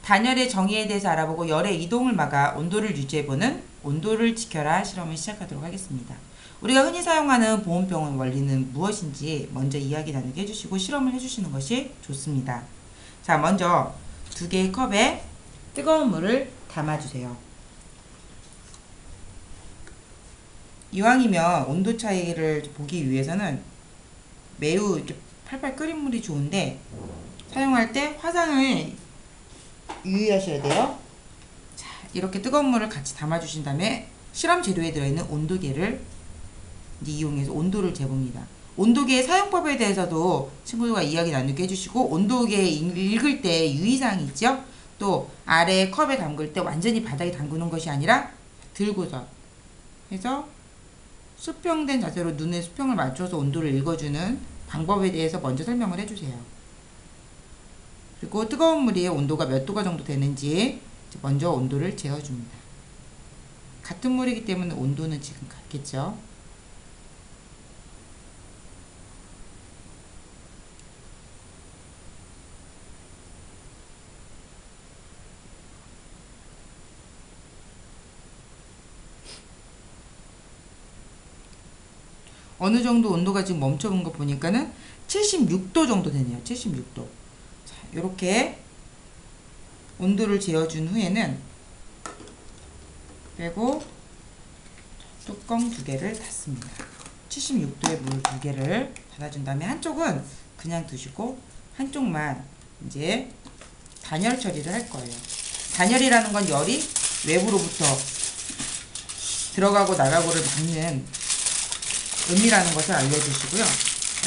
단열의 정의에 대해서 알아보고 열의 이동을 막아 온도를 유지해보는 온도를 지켜라 실험을 시작하도록 하겠습니다. 우리가 흔히 사용하는 보온병의 원리는 무엇인지 먼저 이야기 나누게 해주시고 실험을 해주시는 것이 좋습니다. 자, 먼저 2개의 컵에 뜨거운 물을 담아주세요. 이왕이면 온도 차이를 보기 위해서는 매우 이렇게 팔팔 끓인 물이 좋은데 사용할 때 화상을 유의하셔야 돼요. 자, 이렇게 뜨거운 물을 같이 담아주신 다음에 실험 재료에 들어있는 온도계를 이제 이용해서 온도를 재봅니다. 온도계의 사용법에 대해서도 친구들과 이야기 나누게 해주시고, 온도계 읽을 때 유의사항이 있죠. 또 아래 컵에 담글 때 완전히 바닥에 담그는 것이 아니라 들고서 해서 수평된 자세로 눈에 수평을 맞춰서 온도를 읽어주는 방법에 대해서 먼저 설명을 해주세요. 그리고 뜨거운 물이 온도가 몇 도가 정도 되는지 먼저 온도를 재어줍니다. 같은 물이기 때문에 온도는 지금 같겠죠. 어느 정도 온도가 지금 멈춰본 거 보니까는 76도 정도 되네요. 76도. 자, 이렇게 온도를 재어준 후에는 빼고 뚜껑 2개를 닫습니다. 76도의 물 2개를 닫아준 다음에 한쪽은 그냥 두시고 한쪽만 이제 단열 처리를 할 거예요. 단열이라는 건 열이 외부로부터 들어가고 나가고를 막는 음이라는 것을 알려주시고요.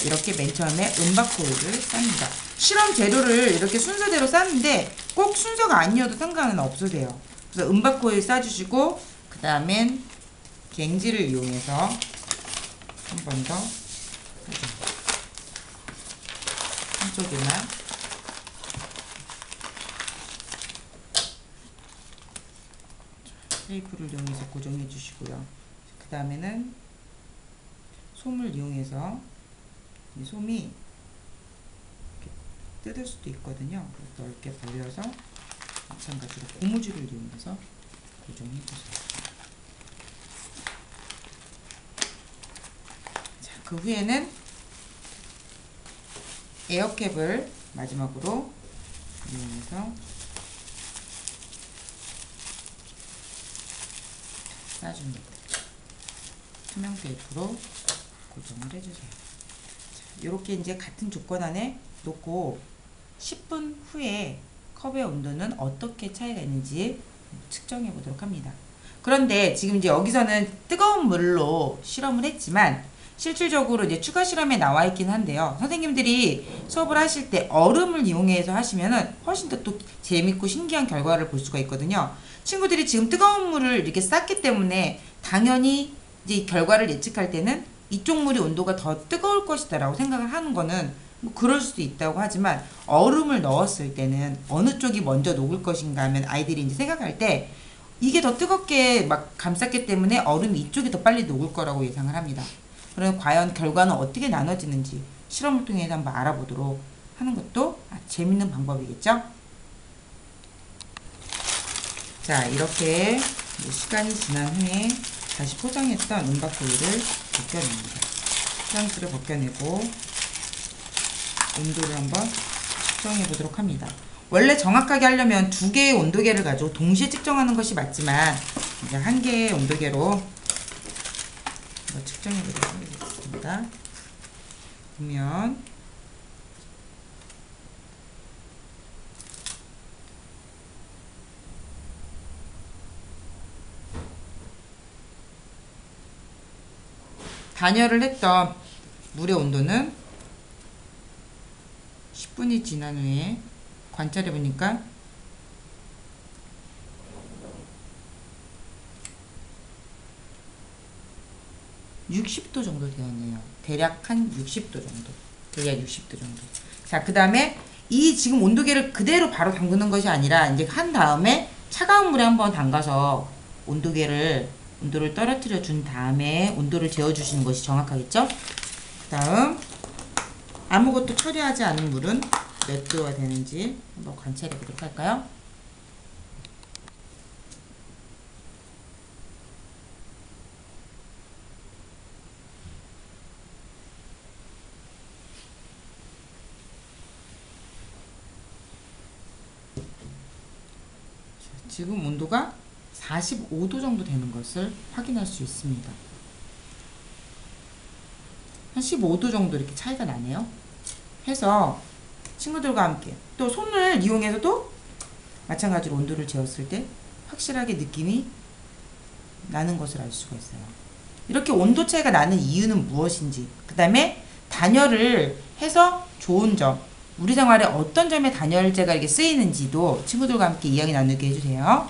이렇게 맨 처음에 은박호일을 쌉니다. 실험 재료를 이렇게 순서대로 쌌는데 꼭 순서가 아니어도 상관은 없으세요. 그래서 은박호일 싸주시고 그 다음엔 갱지를 이용해서 한 번 더 한쪽에만 테이프를 이용해서 고정해 주시고요. 그 다음에는 솜을 이용해서 이 솜이 이렇게 뜯을 수도 있거든요. 넓게 벌려서 마찬가지로 고무줄을 이용해서 고정해 주세요. 자, 그 후에는 에어캡을 마지막으로 이용해서 싸줍니다. 투명 테이프로 고정을 해주세요. 자, 이렇게 이제 같은 조건 안에 놓고 10분 후에 컵의 온도는 어떻게 차이가 있는지 측정해 보도록 합니다. 그런데 지금 이제 여기서는 뜨거운 물로 실험을 했지만 실질적으로 이제 추가 실험에 나와 있긴 한데요. 선생님들이 수업을 하실 때 얼음을 이용해서 하시면은 훨씬 더 또 재밌고 신기한 결과를 볼 수가 있거든요. 친구들이 지금 뜨거운 물을 이렇게 쌌기 때문에 당연히 이제 결과를 예측할 때는 이쪽 물이 온도가 더 뜨거울 것이다 라고 생각을 하는 거는 뭐 그럴 수도 있다고 하지만, 얼음을 넣었을 때는 어느 쪽이 먼저 녹을 것인가 하면 아이들이 이제 생각할 때 이게 더 뜨겁게 막 감쌌기 때문에 얼음이 이쪽이 더 빨리 녹을 거라고 예상을 합니다. 그럼 과연 결과는 어떻게 나눠지는지 실험을 통해서 한번 알아보도록 하는 것도 재밌는 방법이겠죠. 자, 이렇게 시간이 지난 후에 다시 포장했던 은박호일을 벗겨냅니다. 포장지를 벗겨내고 온도를 한번 측정해 보도록 합니다. 원래 정확하게 하려면 2개의 온도계를 가지고 동시에 측정하는 것이 맞지만 이제 1개의 온도계로 측정해 보도록 하겠습니다. 보면 단열을 했던 물의 온도는 10분이 지난 후에 관찰해 보니까 (60도) 정도 되었네요. 대략 한 60도 정도. 대략 60도 정도. 자, 그 다음에 이 지금 온도계를 그대로 바로 담그는 것이 아니라 이제 한 다음에 차가운 물에 한번 담가서 온도를 떨어뜨려 준 다음에 온도를 재워 주시는 것이 정확하겠죠? 그 다음 아무것도 처리하지 않은 물은 몇 도가 되는지 한번 관찰해 보도록 할까요? 지금 온도가 45도 정도 되는 것을 확인할 수 있습니다. 한 15도 정도 이렇게 차이가 나네요. 해서 친구들과 함께 또 손을 이용해서도 마찬가지로 온도를 재었을 때 확실하게 느낌이 나는 것을 알 수가 있어요. 이렇게 온도 차이가 나는 이유는 무엇인지, 그 다음에 단열을 해서 좋은 점, 우리 생활에 어떤 점에 단열재가 이렇게 쓰이는지도 친구들과 함께 이야기 나누게 해주세요.